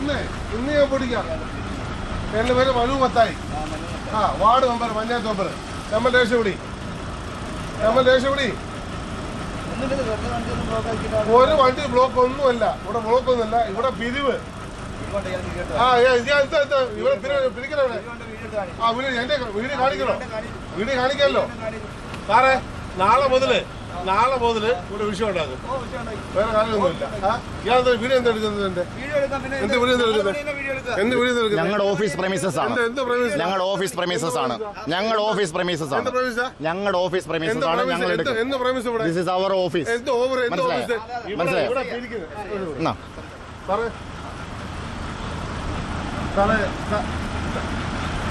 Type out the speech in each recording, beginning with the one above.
ഇന്ന് ഞാൻ പിടിക്കാം. എൻ്റെ പേര് Manu Mathai. Ward member, panchayat member. നമ്മൾ ദേശവിടി ഒരു വണ്ടി ബ്ലോക്ക് ഒന്നുമല്ല. ഇവിടെ ബ്ലോക്ക് ഒന്നുമല്ല. ഇവിടെ പിരിവ്. ഇവിടെ പിരിക്കണോ? എന്റെ വീഡിയോ കാണിക്കണോ? വീഡിയോ കാണിക്കാമല്ലോ സാറേ. നാളെ മുതല് ഇവിടെ വിഷയം ഉണ്ടാകും. വേറെ കാര്യമൊന്നുമില്ല. വീഡിയോ എന്താ എടുക്കുന്നത്? എന്ത് വീഡിയോ എടുക്കുന്നത്? ഞങ്ങളുടെ ഓഫീസ് പ്രമിസസ് ആണ്. ഞങ്ങളുടെ ഓഫീസ് പ്രമിസസ് ആണ്. ഞങ്ങളുടെ ഓഫീസ് പ്രമിസസ് ആണ്. ഞങ്ങളുടെ ഓഫീസ് പ്രമിസസ് ആണ്. ഞങ്ങൾ ദിസ് ഇസ് അവർ ഓഫീസ്. മനസ്സിലായോ?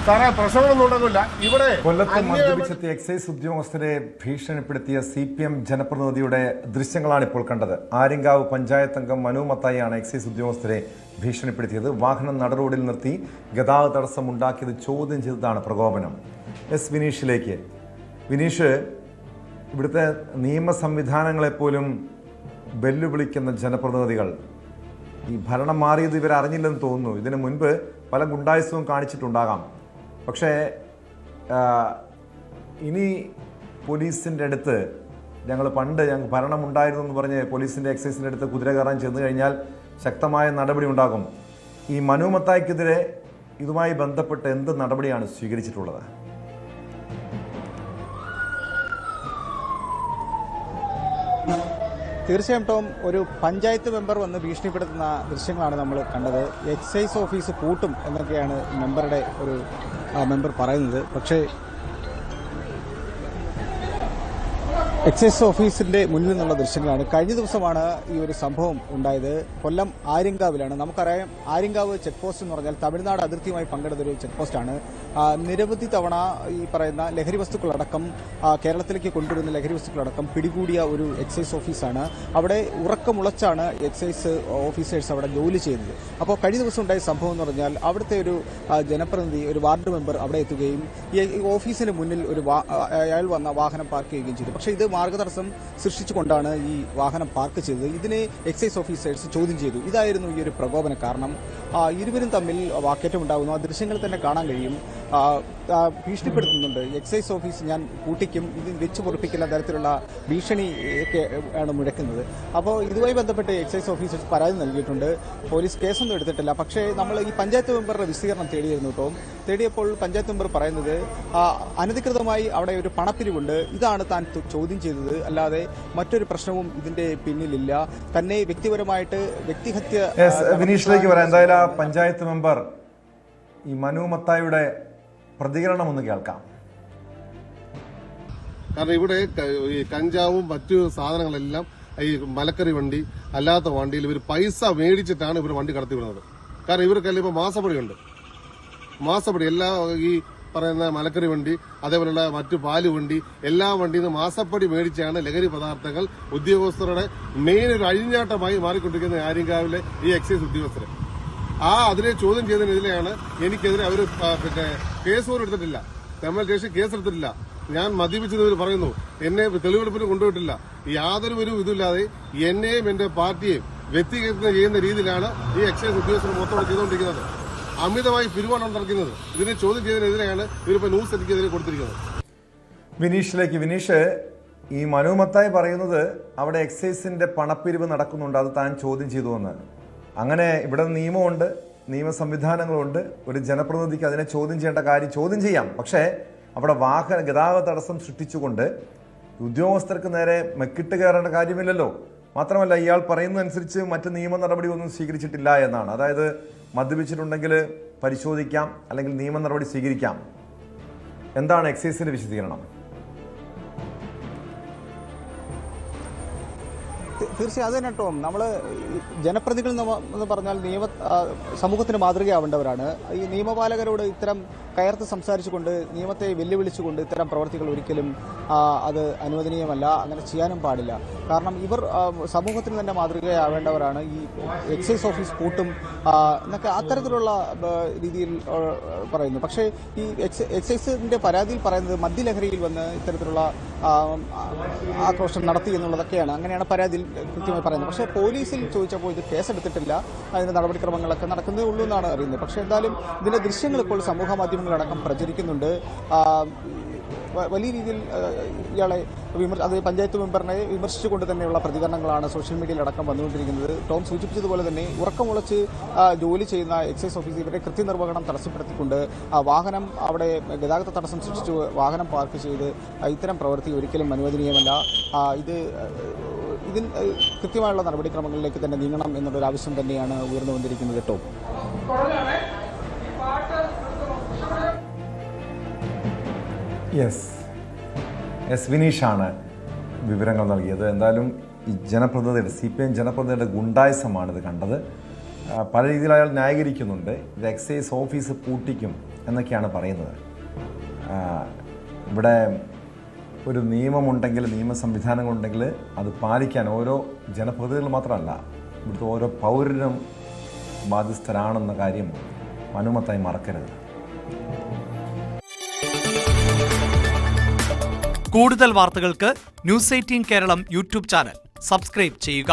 സാറേ പ്രശ്നങ്ങളൊന്നും ഉണ്ടാകില്ല. ഇവിടെ കൊല്ലത്ത് മദ്യപിച്ചെത്തിയ എക്സൈസ് ഉദ്യോഗസ്ഥരെ ഭീഷണിപ്പെടുത്തിയ CPM ജനപ്രതിനിധിയുടെ ദൃശ്യങ്ങളാണ് ഇപ്പോൾ കണ്ടത്. ആര്യങ്കാവ് പഞ്ചായത്ത് അംഗം മനു മത്തായിയാണ് എക്സൈസ് ഉദ്യോഗസ്ഥരെ ഭീഷണിപ്പെടുത്തിയത്. വാഹനം നടറോഡിൽ നിർത്തി ഗതാഗത തടസ്സം ഉണ്ടാക്കിയത് ചോദ്യം ചെയ്തതാണ് പ്രകോപനം. വിനീഷിലേക്ക്. വിനീഷ്, ഇവിടുത്തെ നിയമ സംവിധാനങ്ങളെപ്പോലും വെല്ലുവിളിക്കുന്ന ജനപ്രതിനിധികൾ ഈ ഭരണം മാറിയത് ഇവരറിഞ്ഞില്ലെന്ന് തോന്നുന്നു. ഇതിനു മുൻപ് പല ഗുണ്ടായുസവും കാണിച്ചിട്ടുണ്ടാകാം. പക്ഷേ ഇനി പോലീസിൻ്റെ അടുത്ത് ഞങ്ങൾക്ക് ഭരണമുണ്ടായിരുന്നു എന്ന് പറഞ്ഞ് പോലീസിൻ്റെ എക്സൈസിൻ്റെ അടുത്ത് കുതിര കയറാൻ ചെന്ന് കഴിഞ്ഞാൽ ശക്തമായ നടപടി ഉണ്ടാകും. ഈ മനു മത്തായിക്കെതിരെ ഇതുമായി ബന്ധപ്പെട്ട് എന്ത് നടപടിയാണ് സ്വീകരിച്ചിട്ടുള്ളത്? തീർച്ചയായിട്ടും ഒരു പഞ്ചായത്ത് മെമ്പർ വന്ന് ഭീഷണിപ്പെടുത്തുന്ന ദൃശ്യങ്ങളാണ് നമ്മൾ കണ്ടത്. എക്സൈസ് ഓഫീസ് പൂട്ടും എന്നൊക്കെയാണ് മെമ്പർ പറയുന്നത്. പക്ഷേ എക്സൈസ് ഓഫീസിന്റെ മുന്നിൽ നിന്നുള്ള ദൃശ്യങ്ങളാണ്. കഴിഞ്ഞ ദിവസമാണ് ഈ ഒരു സംഭവം ഉണ്ടായത്. കൊല്ലം ആര്യങ്കാവിലാണ്. നമുക്കറിയാം, ആര്യങ്കാവ് ചെക്ക് പോസ്റ്റ് എന്ന് പറഞ്ഞാൽ തമിഴ്നാട് അതിർത്തിയുമായി പങ്കിടുന്നൊരു ചെക്ക് പോസ്റ്റാണ്. നിരവധി തവണ ഈ പറയുന്ന ലഹരി വസ്തുക്കളടക്കം കേരളത്തിലേക്ക് കൊണ്ടുവരുന്ന ലഹരി വസ്തുക്കളടക്കം പിടികൂടിയ ഒരു എക്സൈസ് ഓഫീസാണ്. അവിടെ ഉറക്കമുളച്ചാണ് എക്സൈസ് ഓഫീസേഴ്സ് അവിടെ ജോലി ചെയ്യുന്നത്. അപ്പോൾ കഴിഞ്ഞ ദിവസം ഉണ്ടായ സംഭവം എന്ന് പറഞ്ഞാൽ അവിടുത്തെ ഒരു ജനപ്രതിനിധി, ഒരു വാർഡ് മെമ്പർ അവിടെ എത്തുകയും ഈ ഓഫീസിന് മുന്നിൽ അയാൾ വന്ന വാഹനം പാർക്ക് ചെയ്യുകയും ചെയ്തു. പക്ഷേ ഇത് മാർഗതടസ്സം സൃഷ്ടിച്ചുകൊണ്ടാണ് ഈ വാഹനം പാർക്ക് ചെയ്തത്. ഇതിനെ എക്സൈസ് ഓഫീസേഴ്സ് ചോദ്യം ചെയ്തു. ഇതായിരുന്നു ഈ ഒരു പ്രകോപന കാരണം. ഇരുവരും തമ്മിൽ വാക്കേറ്റം ഉണ്ടാകുന്നു. ആ ദൃശ്യങ്ങൾ തന്നെ കാണാൻ കഴിയും. ഭീഷണിപ്പെടുത്തുന്നുണ്ട്. എക്സൈസ് ഓഫീസ് ഞാൻ കൂട്ടിക്കും, ഇത് വെച്ച് പൊറിപ്പിക്കുന്ന തരത്തിലുള്ള ഭീഷണി ആണ് മുഴക്കുന്നത്. അപ്പോൾ ഇതുമായി ബന്ധപ്പെട്ട് എക്സൈസ് ഓഫീസേഴ്സ് പരാതി നൽകിയിട്ടുണ്ട്. പോലീസ് കേസൊന്നും എടുത്തിട്ടില്ല. പക്ഷേ നമ്മൾ ഈ പഞ്ചായത്ത് മെമ്പറുടെ വിശദീകരണം തേടിയിരുന്നു കേട്ടോ. തേടിയപ്പോൾ പഞ്ചായത്ത് മെമ്പർ പറയുന്നത് അനധികൃതമായി അവിടെ ഒരു പണപ്പിരിവുണ്ട്, ഇതാണ് താൻ ചോദ്യം ചെയ്തത്, അല്ലാതെ മറ്റൊരു പ്രശ്നവും ഇതിന്റെ പിന്നിലില്ല. തന്നെ വ്യക്തിപരമായിട്ട് വ്യക്തിഹത്യ. വിനീഷിലേക്ക് വരാം. എന്തായാലും പഞ്ചായത്ത് മെമ്പർ ഈ മനു മത്തായിയുടെ പ്രതികരണം ഒന്ന് കേൾക്കാം. കാരണം ഇവിടെ ഈ കഞ്ചാവും മറ്റു സാധനങ്ങളെല്ലാം ഈ മലക്കറി വണ്ടി അല്ലാത്ത വണ്ടിയിൽ ഇവർ പൈസ മേടിച്ചിട്ടാണ് ഇവർ വണ്ടി കടത്തിവിടുന്നത്. കാരണം ഇവർക്കെല്ലാം ഇപ്പൊ മാസപ്പടി എല്ലാ ഈ പറയുന്ന മലക്കറി വണ്ടി, അതേപോലെയുള്ള മറ്റു പാല് വണ്ടി, എല്ലാ വണ്ടിയിൽ നിന്ന് മാസപ്പടി മേടിച്ചാണ് ലഹരി പദാർത്ഥങ്ങൾ ഉദ്യോഗസ്ഥരുടെ മെയിൻ ഒരു അഴിഞ്ഞാട്ടമായി മാറിക്കൊണ്ടിരിക്കുന്ന ആര്യങ്കാവിലെ ഈ എക്സൈസ് ഉദ്യോഗസ്ഥർ. അതിനെ ചോദ്യം ചെയ്തതിനെതിരെയാണ് എനിക്കെതിരെ അവർ കേസ് പോലും എടുത്തിട്ടില്ല. തെമ്മൽ സ്റ്റേഷൻ കേസ് എടുത്തിട്ടില്ല. ഞാൻ മദ്യപിച്ചത് പറയുന്നു. എന്നെ തെളിവെടുപ്പിന് കൊണ്ടുപോയിട്ടില്ല. യാതൊരു ഒരു ഇതില്ലാതെ എന്നെയും എന്റെ പാർട്ടിയെയും വ്യക്തിഗത ചെയ്യുന്ന രീതിയിലാണ് ഈ എക്സൈസ് ഉദ്യോഗസ്ഥർ മൊത്തം ചെയ്തുകൊണ്ടിരിക്കുന്നത്. അമിതമായി പിരിവാണ് നടക്കുന്നത്. ഇതിനെ ചോദ്യം ചെയ്തതിനെതിരെയാണ് ഇവരിപ്പോ ന്യൂസ് എനിക്കെതിരെ കൊടുത്തിരിക്കുന്നത്. വിനീഷിലേക്ക്. വിനീഷ്, ഈ മനു മത്തായി പറയുന്നത് അവിടെ എക്സൈസിന്റെ പണപ്പിരിവ് നടക്കുന്നുണ്ട്, അത് താൻ ചോദ്യം ചെയ്തു എന്ന്. അങ്ങനെ ഇവിടെ നിയമമുണ്ട്, നിയമ സംവിധാനങ്ങളുണ്ട്. ഒരു ജനപ്രതിനിധിക്ക് അതിനെ ചോദ്യം ചെയ്യേണ്ട കാര്യം ചോദ്യം ചെയ്യാം. പക്ഷേ അവിടെ ഗതാഗത തടസ്സം സൃഷ്ടിച്ചുകൊണ്ട് ഉദ്യോഗസ്ഥർക്ക് നേരെ മെക്കിട്ട് കയറേണ്ട കാര്യമില്ലല്ലോ. മാത്രമല്ല, ഇയാൾ പറയുന്നതനുസരിച്ച് മറ്റ് നിയമ നടപടി ഒന്നും സ്വീകരിച്ചിട്ടില്ല എന്നാണ്. അതായത് മദ്യപിച്ചിട്ടുണ്ടെങ്കിൽ പരിശോധിക്കാം, അല്ലെങ്കിൽ നിയമ നടപടി സ്വീകരിക്കാം. എന്താണ് എക്സൈസിന്റെ വിശദീകരണം? തീർച്ചയായും അത് തന്നെ കേട്ടോ. നമ്മൾ ജനപ്രതിനിധികൾ എന്ന് പറഞ്ഞാൽ സമൂഹത്തിന് മാതൃകയാവേണ്ടവരാണ്. ഈ നിയമപാലകരോട് ഇത്തരം കയർത്ത് സംസാരിച്ചുകൊണ്ട്, നിയമത്തെ വെല്ലുവിളിച്ചുകൊണ്ട് ഇത്തരം പ്രവർത്തികൾ ഒരിക്കലും അത് അനുവദനീയമല്ല. അങ്ങനെ ചെയ്യാനും പാടില്ല. കാരണം ഇവർ സമൂഹത്തിന് തന്നെ മാതൃകയാവേണ്ടവരാണ്. ഈ എക്സൈസ് ഓഫീസ് പൂട്ടും എന്നൊക്കെ അത്തരത്തിലുള്ള രീതിയിൽ പറയുന്നു. പക്ഷേ ഈ എക്സൈസിന്റെ പരാതിയിൽ പറയുന്നത് മദ്യലഹരിയിൽ വന്ന് ഇത്തരത്തിലുള്ള ആക്രോശം നടത്തി എന്നുള്ളതൊക്കെയാണ്, അങ്ങനെയാണ് പരാതിയിൽ കൃത്യമായി പറയുന്നത്. പക്ഷേ പോലീസിൽ ചോദിച്ചപ്പോൾ ഇത് കേസെടുത്തിട്ടില്ല, അതിൻ്റെ നടപടിക്രമങ്ങളൊക്കെ നടക്കുന്നേ ഉള്ളൂ എന്നാണ് അറിയുന്നത്. പക്ഷേ എന്തായാലും ഇതിൻ്റെ ദൃശ്യങ്ങൾ ഇപ്പോൾ സമൂഹ മാധ്യമങ്ങളടക്കം പ്രചരിക്കുന്നുണ്ട്. വലിയ രീതിയിൽ ഇയാളെ അത് പഞ്ചായത്ത് മെമ്പറിനെ വിമർശിച്ചുകൊണ്ട് തന്നെയുള്ള പ്രതികരണങ്ങളാണ് സോഷ്യൽ മീഡിയയിൽ അടക്കം വന്നുകൊണ്ടിരിക്കുന്നത്. ടോം സൂചിപ്പിച്ചതുപോലെ തന്നെ ഉറക്കമുളച്ച് ജോലി ചെയ്യുന്ന എക്സൈസ് ഓഫീസർ ഇവരെ കൃത്യനിർവഹണം തടസ്സപ്പെടുത്തിക്കൊണ്ട് വാഹനം അവിടെ ഗതാഗത തടസ്സം സൃഷ്ടിച്ച് വാഹനം പാർക്ക് ചെയ്ത് ഇത്തരം പ്രവൃത്തി ഒരിക്കലും അനുവദനീയമല്ല. ഇതിൽ കൃത്യമായുള്ള നടപടിക്രമങ്ങളിലേക്ക് തന്നെ നീങ്ങണം എന്നുള്ളൊരു ആവശ്യം തന്നെയാണ് ഉയർന്നു വന്നിരിക്കുന്നത്. ടോം, യെസ് വിനീഷാണ് വിവരങ്ങൾ നൽകിയത്. എന്തായാലും ഈ ജനപ്രതിനിധിയുടെ CPM ജനപ്രതിനിധിയുടെ ഗുണ്ടായിസമാണിത് കണ്ടത്. പല രീതിയിൽ അയാൾ ന്യായീകരിക്കുന്നുണ്ട്. ഇത് എക്സൈസ് ഓഫീസ് പൂട്ടിക്കും എന്നൊക്കെയാണ് പറയുന്നത്. ഇവിടെ ഒരു നിയമമുണ്ടെങ്കിൽ, നിയമ സംവിധാനങ്ങളുണ്ടെങ്കിൽ അത് പാലിക്കാൻ ഓരോ ജനപ്രതിനിധികൾ മാത്രമല്ല, ഇവിടുത്തെ ഓരോ പൗരനും ബാധ്യസ്ഥരാണെന്ന കാര്യം മനുമത്തായി മറക്കരുത്. കൂടുതൽ വാർത്തകൾക്ക് News 18 Keralam YouTube channel subscribe ചെയ്യുക.